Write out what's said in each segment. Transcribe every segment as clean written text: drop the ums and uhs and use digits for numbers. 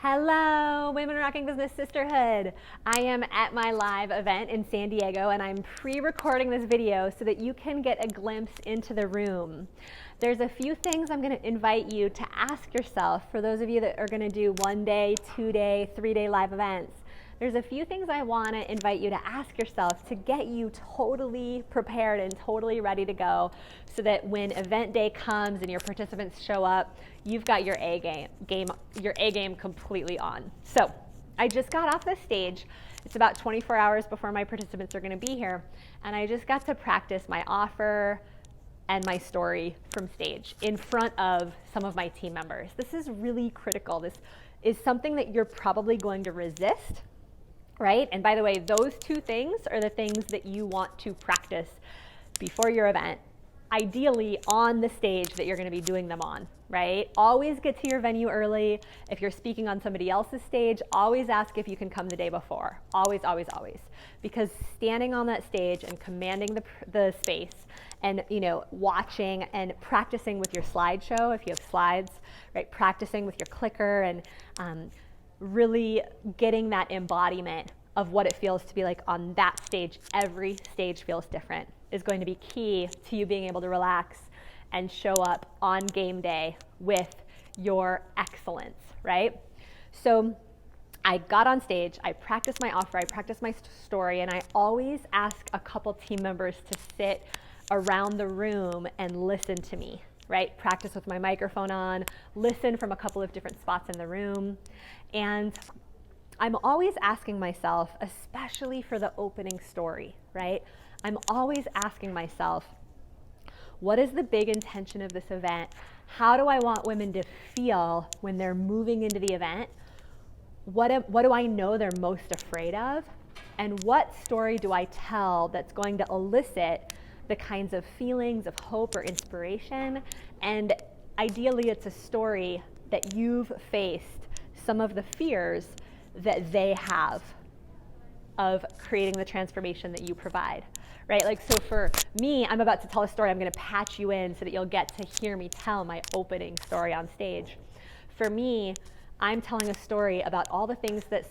Hello, Women Rocking Business Sisterhood. I am at my live event in San Diego and I'm pre-recording this video so that you can get a glimpse into the room. There's a few things I'm going to invite you to ask yourself for those of you that are going to do 1 day, 2 day, 3 day live events. There's a few things I want to invite you to ask yourself to get you totally prepared and totally ready to go so that when event day comes and your participants show up, you've got your A game completely on. So I just got off the stage. It's about 24 hours before my participants are going to be here, and I just got to practice my offer and my story from stage in front of some of my team members. This is really critical. This is something that you're probably going to resist, right? And by the way, those two things are the things that you want to practice before your event, ideally on the stage that you're going to be doing them on, right? Always get to your venue early. If you're speaking on somebody else's stage, always ask if you can come the day before. Always, always, always. Because standing on that stage and commanding the space and, watching and practicing with your slideshow, if you have slides, right? Practicing with your clicker and really getting that embodiment of what it feels to be like on that stage. Every stage feels different, is going to be key to you being able to relax and show up on game day with your excellence, right? So I got on stage, I practiced my offer, I practiced my story, and I always ask a couple team members to sit around the room and listen to me, right? Practice with my microphone on, listen from a couple of different spots in the room. And I'm always asking myself, especially for the opening story, right? I'm always asking myself, what is the big intention of this event? How do I want women to feel when they're moving into the event? What do I know they're most afraid of? And what story do I tell that's going to elicit the kinds of feelings of hope or inspiration? And ideally, it's a story that you've faced some of the fears that they have of creating the transformation that you provide, right? Like, so for me, I'm about to tell a story. I'm going to patch you in so that you'll get to hear me tell my opening story on stage. For me, I'm telling a story about all the things that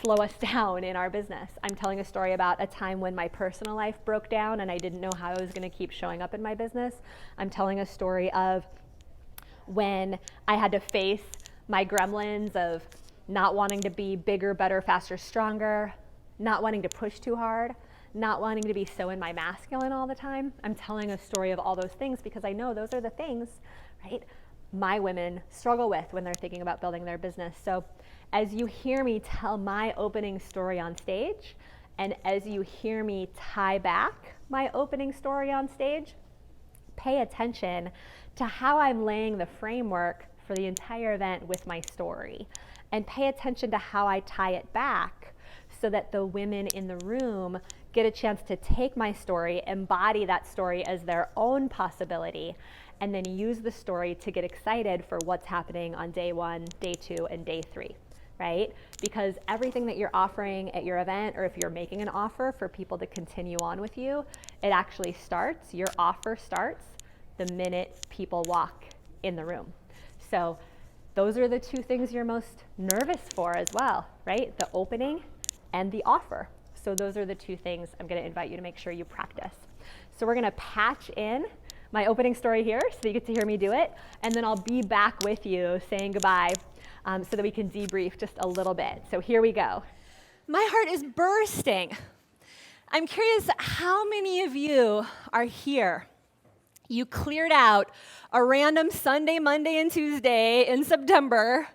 slow us down in our business. I'm telling a story about a time when my personal life broke down and I didn't know how I was going to keep showing up in my business. I'm telling a story of when I had to face my gremlins of not wanting to be bigger, better, faster, stronger, not wanting to push too hard, not wanting to be so in my masculine all the time. I'm telling a story of all those things because I know those are the things, right, my women struggle with when they're thinking about building their business. So as you hear me tell my opening story on stage, and as you hear me tie back my opening story on stage, pay attention to how I'm laying the framework for the entire event with my story. And pay attention to how I tie it back so that the women in the room get a chance to take my story, embody that story as their own possibility, and then use the story to get excited for what's happening on day 1, day 2, and day 3, right? Because everything that you're offering at your event, or if you're making an offer for people to continue on with you, it actually starts, your offer starts the minute people walk in the room. So those are the two things you're most nervous for as well, right? The opening and the offer. So those are the two things I'm going to invite you to make sure you practice. So we're going to patch in my opening story here so that you get to hear me do it. And then I'll be back with you saying goodbye so that we can debrief just a little bit. So here we go. My heart is bursting. I'm curious how many of you are here. You cleared out a random Sunday, Monday, and Tuesday in September.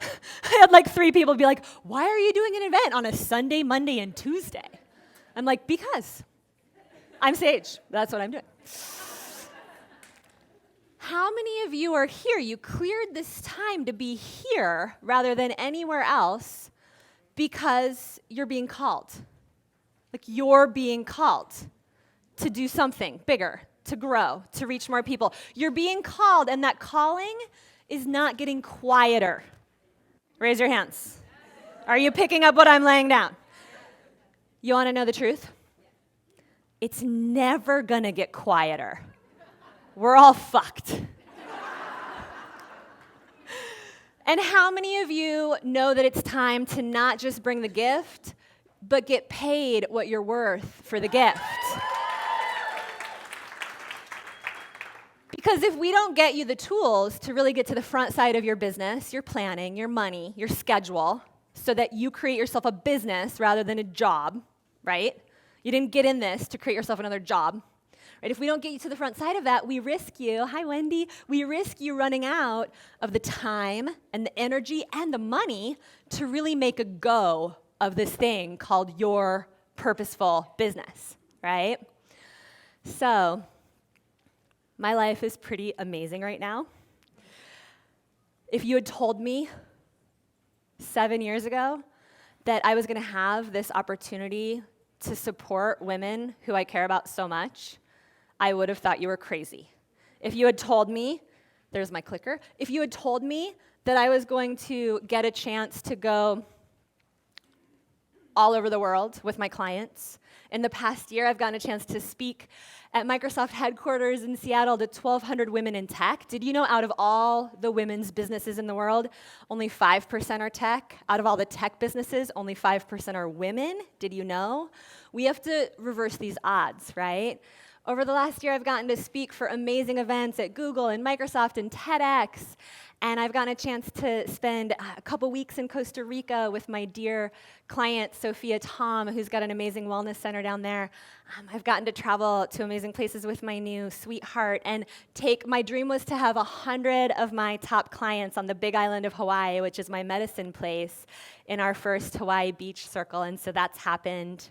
I had like 3 people be like, why are you doing an event on a Sunday, Monday, and Tuesday? I'm like, because I'm Sage. That's what I'm doing. How many of you are here? You cleared this time to be here rather than anywhere else because you're being called. Like, you're being called to do something bigger, to grow, to reach more people. You're being called, and that calling is not getting quieter. Raise your hands. Are you picking up what I'm laying down? You want to know the truth? It's never gonna get quieter. We're all fucked. And how many of you know that it's time to not just bring the gift, but get paid what you're worth for the gift? Because if we don't get you the tools to really get to the front side of your business, your planning, your money, your schedule, so that you create yourself a business rather than a job, right? You didn't get in this to create yourself another job. Right? If we don't get you to the front side of that, we risk you, hi Wendy, we risk you running out of the time and the energy and the money to really make a go of this thing called your purposeful business, right? So, my life is pretty amazing right now. If you had told me 7 years ago that I was going to have this opportunity to support women who I care about so much, I would have thought you were crazy. If you had told me, there's my clicker, if you had told me that I was going to get a chance to go all over the world with my clients. In the past year, I've gotten a chance to speak at Microsoft headquarters in Seattle to 1,200 women in tech. Did you know out of all the women's businesses in the world, only 5% are tech? Out of all the tech businesses, only 5% are women? Did you know? We have to reverse these odds, right? Over the last year, I've gotten to speak for amazing events at Google and Microsoft and TEDx, and I've gotten a chance to spend a couple weeks in Costa Rica with my dear client, Sophia Tom, who's got an amazing wellness center down there. I've gotten to travel to amazing places with my new sweetheart, and my dream was to have 100 of my top clients on the big island of Hawaii, which is my medicine place, in our first Hawaii beach circle, and so that's happened.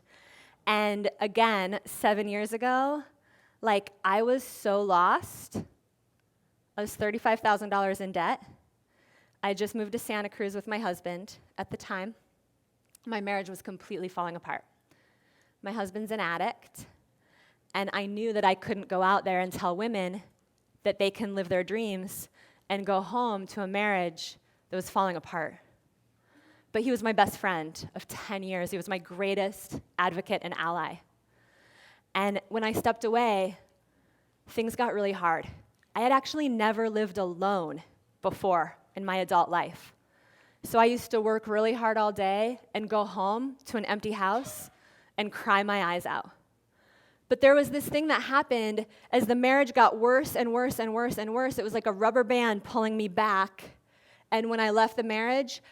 And again, 7 years ago, I was so lost. I was $35,000 in debt. I just moved to Santa Cruz with my husband at the time. My marriage was completely falling apart. My husband's an addict, and I knew that I couldn't go out there and tell women that they can live their dreams and go home to a marriage that was falling apart. But he was my best friend of 10 years. He was my greatest advocate and ally. And when I stepped away, things got really hard. I had actually never lived alone before in my adult life. So I used to work really hard all day and go home to an empty house and cry my eyes out. But there was this thing that happened as the marriage got worse and worse and worse and worse. It was like a rubber band pulling me back. And when I left the marriage,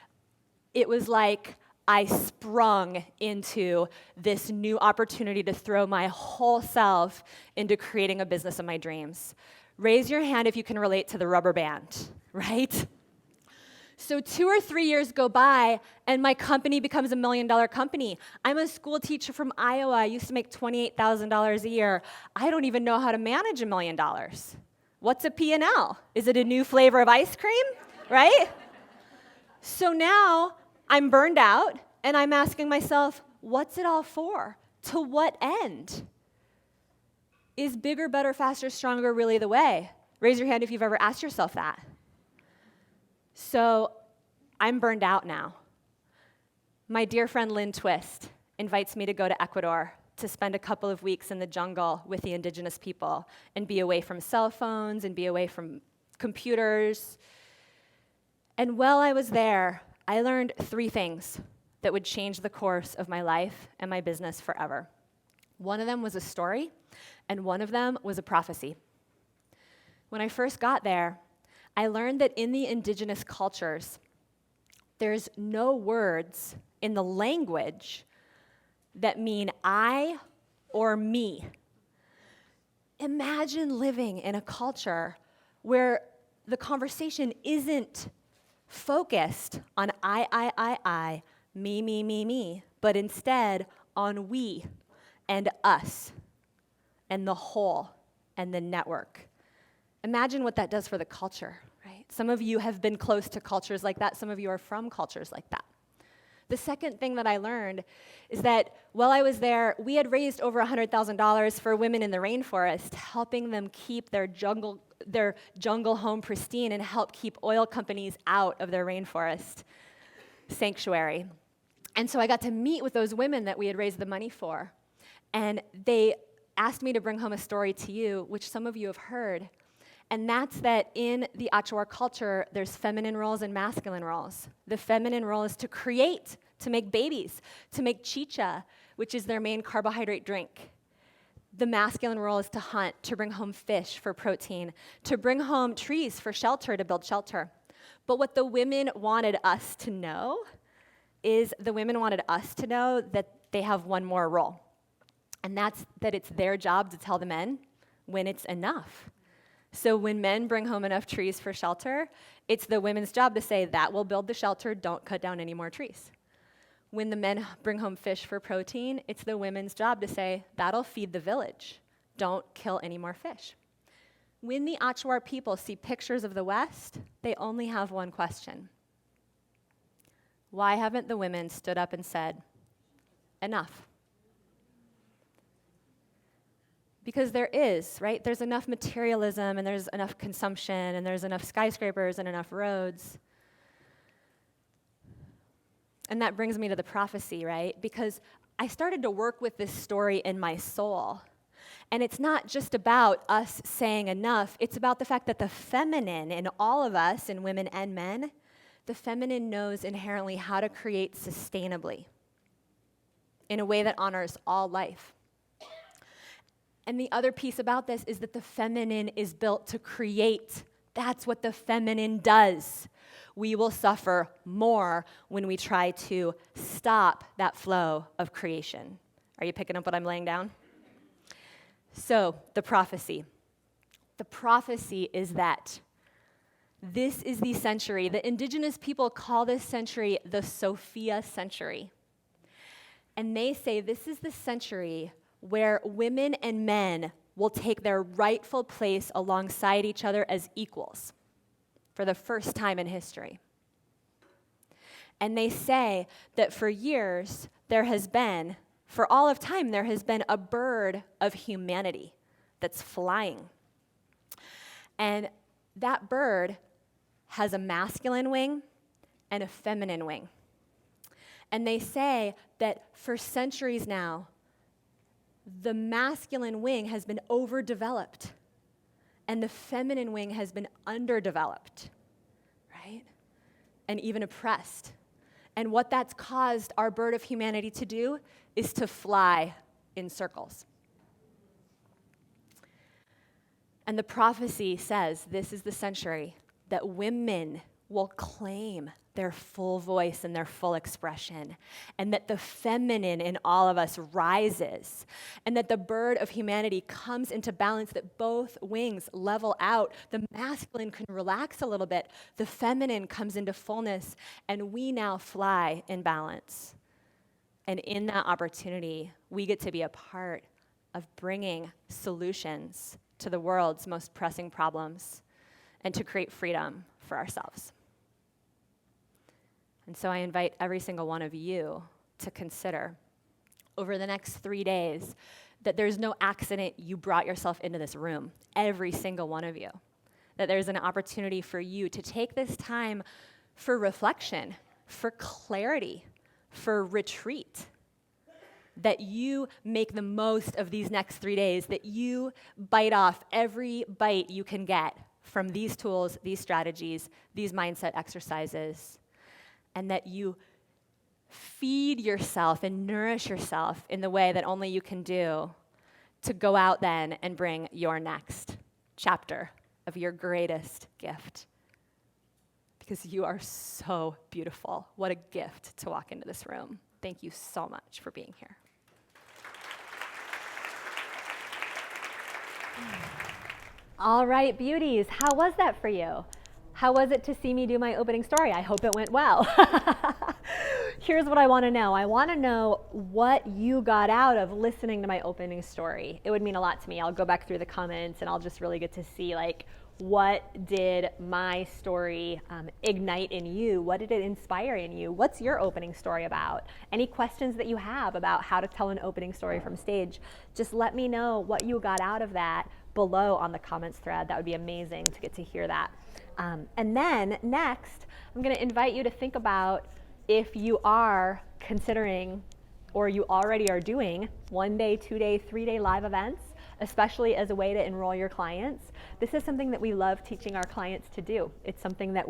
it was like I sprung into this new opportunity to throw my whole self into creating a business of my dreams. Raise your hand if you can relate to the rubber band, right? So 2 or 3 years go by, and my company becomes $1 million company. I'm a school teacher from Iowa. I used to make $28,000 a year. I don't even know how to manage $1 million. What's a P&L? Is it a new flavor of ice cream, right? So now I'm burned out, and I'm asking myself, what's it all for? To what end? Is bigger, better, faster, stronger really the way? Raise your hand if you've ever asked yourself that. So I'm burned out now. My dear friend Lynn Twist invites me to go to Ecuador to spend a couple of weeks in the jungle with the indigenous people and be away from cell phones and be away from computers. And while I was there, I learned 3 things that would change the course of my life and my business forever. One of them was a story, and one of them was a prophecy. When I first got there, I learned that in the indigenous cultures, there's no words in the language that mean I or me. Imagine living in a culture where the conversation isn't focused on I, me, but instead on we and us and the whole and the network. Imagine what that does for the culture, right? Some of you have been close to cultures like that. Some of you are from cultures like that. The second thing that I learned is that while I was there, we had raised over $100,000 for women in the rainforest, helping them keep their jungle home pristine and help keep oil companies out of their rainforest sanctuary. And so I got to meet with those women that we had raised the money for. And they asked me to bring home a story to you, which some of you have heard. And that's that in the Achuar culture, there's feminine roles and masculine roles. The feminine role is to create, to make babies, to make chicha, which is their main carbohydrate drink. The masculine role is to hunt, to bring home fish for protein, to bring home trees for shelter, to build shelter. But what the women wanted us to know is that they have one more role. And that's that it's their job to tell the men when it's enough. So when men bring home enough trees for shelter, it's the women's job to say, that will build the shelter, don't cut down any more trees. When the men bring home fish for protein, it's the women's job to say, that'll feed the village, don't kill any more fish. When the Achuar people see pictures of the West, they only have one question. Why haven't the women stood up and said, enough? Because there is, right? There's enough materialism, and there's enough consumption, and there's enough skyscrapers and enough roads. And that brings me to the prophecy, right? Because I started to work with this story in my soul. And it's not just about us saying enough, it's about the fact that the feminine in all of us, in women and men, the feminine knows inherently how to create sustainably in a way that honors all life. And the other piece about this is that the feminine is built to create. That's what the feminine does. We will suffer more when we try to stop that flow of creation. Are you picking up what I'm laying down? So, the prophecy. The prophecy is that this is the century. The indigenous people call this century the Sophia century. And they say this is the century where women and men will take their rightful place alongside each other as equals for the first time in history. And they say that for years, for all of time, there has been a bird of humanity that's flying. And that bird has a masculine wing and a feminine wing. And they say that for centuries now, the masculine wing has been overdeveloped and the feminine wing has been underdeveloped, right? And even oppressed. And what that's caused our bird of humanity to do is to fly in circles. And the prophecy says this is the century that women will claim their full voice and their full expression, and that the feminine in all of us rises, and that the bird of humanity comes into balance, that both wings level out. The masculine can relax a little bit, the feminine comes into fullness, and we now fly in balance. And in that opportunity, we get to be a part of bringing solutions to the world's most pressing problems and to create freedom for ourselves. And so I invite every single one of you to consider over the next 3 days that there's no accident you brought yourself into this room, every single one of you. That there's an opportunity for you to take this time for reflection, for clarity, for retreat. That you make the most of these next 3 days, that you bite off every bite you can get from these tools, these strategies, these mindset exercises, and that you feed yourself and nourish yourself in the way that only you can do to go out then and bring your next chapter of your greatest gift. Because you are so beautiful. What a gift to walk into this room. Thank you so much for being here. All right, beauties, how was that for you? How was it to see me do my opening story? I hope it went well. Here's what I want to know. I want to know what you got out of listening to my opening story. It would mean a lot to me. I'll go back through the comments and I'll just really get to see what did my story ignite in you? What did it inspire in you? What's your opening story about? Any questions that you have about how to tell an opening story from stage, just let me know what you got out of that below on the comments thread. That would be amazing to get to hear that. And then next, I'm going to invite you to think about if you are considering or you already are doing 1 day, 2 day, 3 day live events. especially as a way to enroll your clients. This is something that we love teaching our clients to do. It's something that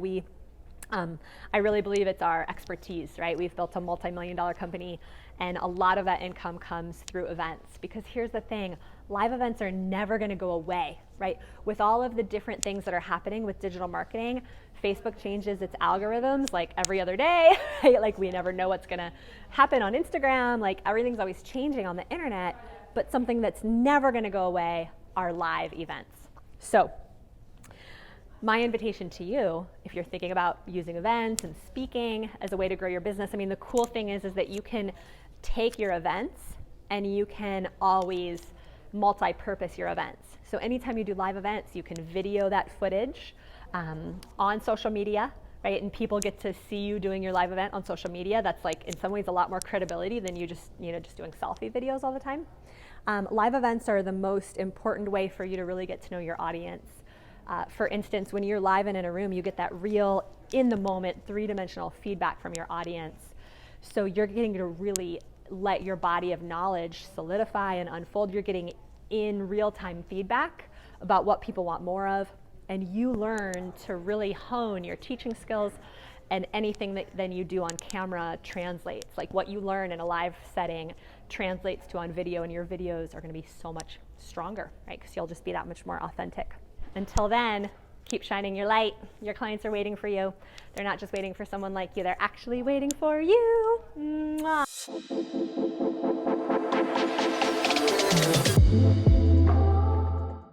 I really believe it's our expertise, right? We've built a multi-million-dollar company, and a lot of that income comes through events. Because here's the thing, live events are never gonna go away, right? With all of the different things that are happening with digital marketing, Facebook changes its algorithms like every other day, right? Like we never know what's gonna happen on Instagram, like everything's always changing on the internet, but something that's never gonna go away are live events. So, my invitation to you, if you're thinking about using events and speaking as a way to grow your business, I mean, the cool thing is that you can take your events and you can always multi-purpose your events. So anytime you do live events, you can video that footage on social media, right? And people get to see you doing your live event on social media. That's like, in some ways, a lot more credibility than you just doing selfie videos all the time. Live events are the most important way for you to really get to know your audience. For instance, when you're live and in a room, you get that real, in the moment, three-dimensional feedback from your audience. So you're getting to really let your body of knowledge solidify and unfold. You're getting in real-time feedback about what people want more of, and you learn to really hone your teaching skills, and anything that then you do on camera translates. Like what you learn in a live setting translates to on video, and your videos are gonna be so much stronger, right? Because you'll just be that much more authentic. Until then, keep shining your light. Your clients are waiting for you. They're not just waiting for someone like you, they're actually waiting for you. Mwah.